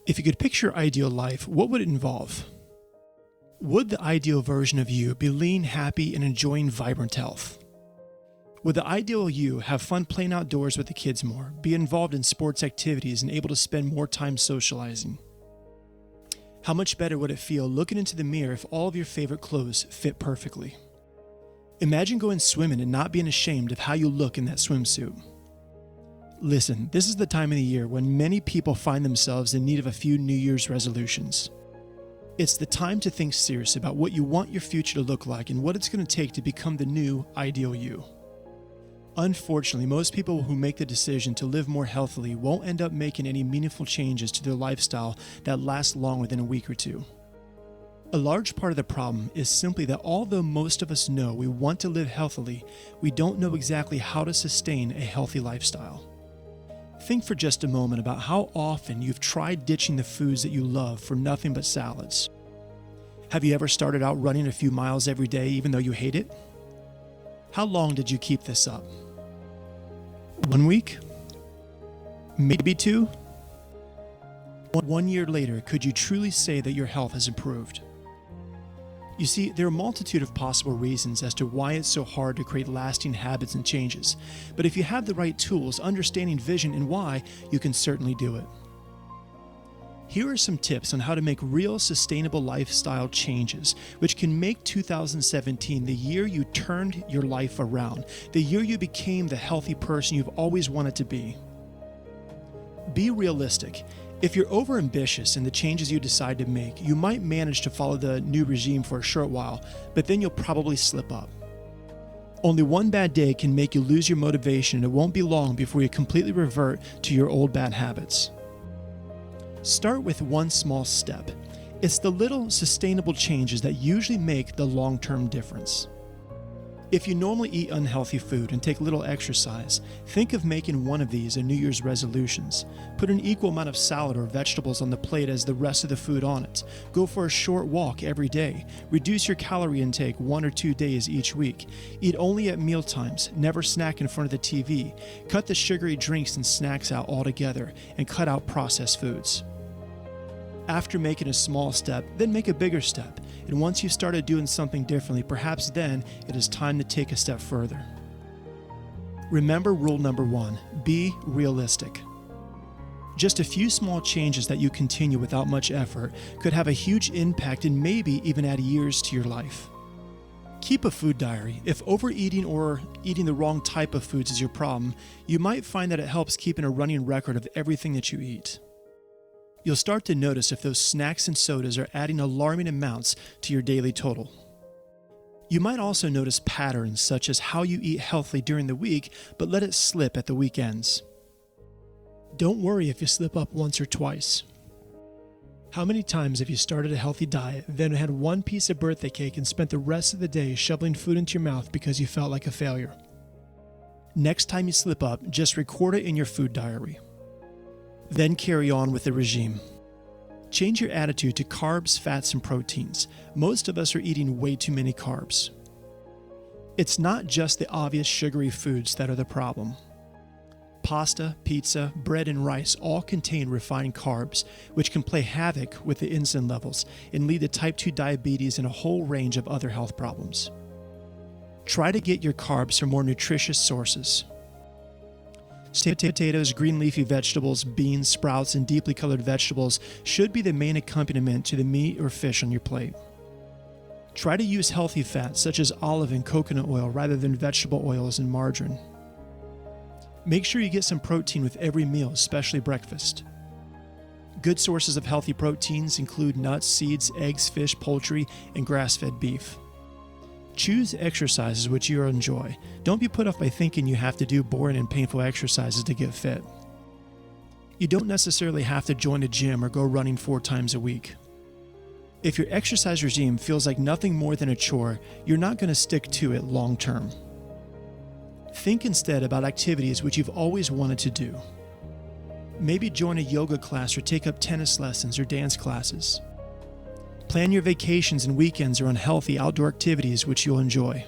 If you could picture your ideal life, what would it involve? Would the ideal version of you be lean, happy, and enjoying vibrant health? Would the ideal you have fun playing outdoors with the kids more, be involved in sports activities, and able to spend more time socializing? How much better would it feel looking into the mirror if all of your favorite clothes fit perfectly? Imagine going swimming and not being ashamed of how you look in that swimsuit. Listen, this is the time of the year when many people find themselves in need of a few New Year's resolutions. It's the time to think seriously about what you want your future to look like and what it's going to take to become the new ideal you. Unfortunately, most people who make the decision to live more healthily won't end up making any meaningful changes to their lifestyle that last longer than a week or two. A large part of the problem is simply that although most of us know we want to live healthily, we don't know exactly how to sustain a healthy lifestyle. Think for just a moment about how often you've tried ditching the foods that you love for nothing but salads. Have you ever started out running a few miles every day even though you hate it? How long did you keep this up? 1 week? Maybe 2? 1 year later, could you truly say that your health has improved? You see, there are a multitude of possible reasons as to why it's so hard to create lasting habits and changes, but if you have the right tools, understanding vision and why, you can certainly do it. Here are some tips on how to make real sustainable lifestyle changes, which can make 2017 the year you turned your life around, the year you became the healthy person you've always wanted to be. Be realistic. If you're overambitious in the changes you decide to make, you might manage to follow the new regime for a short while, but then you'll probably slip up. Only one bad day can make you lose your motivation, and it won't be long before you completely revert to your old bad habits. Start with one small step. It's the little sustainable changes that usually make the long-term difference. If you normally eat unhealthy food and take little exercise, think of making one of these a New Year's resolutions. Put an equal amount of salad or vegetables on the plate as the rest of the food on it. Go for a short walk every day. Reduce your calorie intake 1 or 2 days each week. Eat only at meal times. Never snack in front of the TV. Cut the sugary drinks and snacks out altogether, and cut out processed foods. After making a small step, then make a bigger step. And once you've started doing something differently, perhaps then it is time to take a step further. Remember rule number 1, be realistic. Just a few small changes that you continue without much effort could have a huge impact and maybe even add years to your life. Keep a food diary. If overeating or eating the wrong type of foods is your problem, you might find that it helps keeping a running record of everything that you eat. You'll start to notice if those snacks and sodas are adding alarming amounts to your daily total. You might also notice patterns such as how you eat healthily during the week but let it slip at the weekends. Don't worry if you slip up once or twice. How many times have you started a healthy diet, then had one piece of birthday cake and spent the rest of the day shoveling food into your mouth because you felt like a failure? Next time you slip up, just record it in your food diary. Then carry on with the regime. Change your attitude to carbs, fats, and proteins. Most of us are eating way too many carbs. It's not just the obvious sugary foods that are the problem. Pasta, pizza, bread, and rice all contain refined carbs, which can play havoc with the insulin levels and lead to type 2 diabetes and a whole range of other health problems. Try to get your carbs from more nutritious sources. Potatoes, green leafy vegetables, beans, sprouts, and deeply colored vegetables should be the main accompaniment to the meat or fish on your plate. Try to use healthy fats such as olive and coconut oil rather than vegetable oils and margarine. Make sure you get some protein with every meal, especially breakfast. Good sources of healthy proteins include nuts, seeds, eggs, fish, poultry, and grass-fed beef. Choose exercises which you enjoy. Don't be put off by thinking you have to do boring and painful exercises to get fit. You don't necessarily have to join a gym or go running 4 times a week. If your exercise regime feels like nothing more than a chore, you're not going to stick to it long term. Think instead about activities which you've always wanted to do. Maybe join a yoga class or take up tennis lessons or dance classes. Plan your vacations and weekends around healthy outdoor activities which you'll enjoy.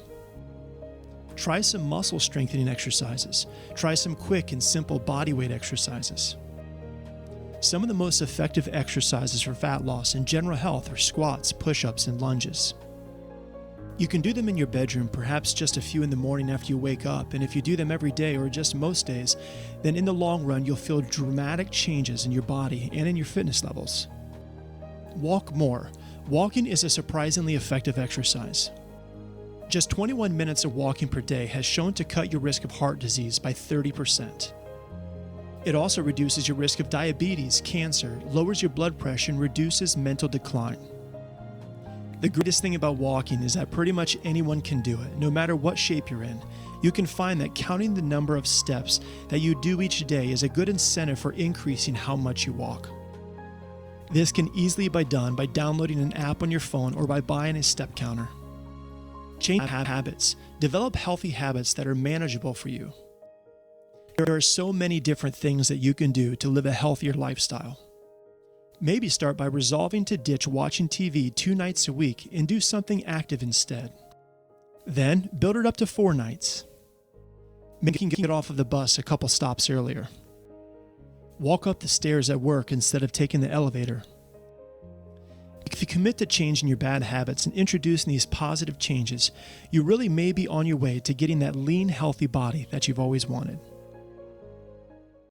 Try some muscle strengthening exercises. Try some quick and simple bodyweight exercises. Some of the most effective exercises for fat loss and general health are squats, push-ups, and lunges. You can do them in your bedroom, perhaps just a few in the morning after you wake up, and if you do them every day or just most days, then in the long run you'll feel dramatic changes in your body and in your fitness levels. Walk more. Walking is a surprisingly effective exercise. Just 21 minutes of walking per day has shown to cut your risk of heart disease by 30%. It also reduces your risk of diabetes, cancer, lowers your blood pressure, and reduces mental decline. The greatest thing about walking is that pretty much anyone can do it, no matter what shape you're in. You can find that counting the number of steps that you do each day is a good incentive for increasing how much you walk. This can easily be done by downloading an app on your phone or by buying a step counter. Change habits. Develop healthy habits that are manageable for you. There are so many different things that you can do to live a healthier lifestyle. Maybe start by resolving to ditch watching TV 2 nights a week and do something active instead. Then build it up to 4 nights. Maybe you can get off of the bus a couple stops earlier. Walk up the stairs at work instead of taking the elevator. If you commit to changing your bad habits and introducing these positive changes, you really may be on your way to getting that lean, healthy body that you've always wanted.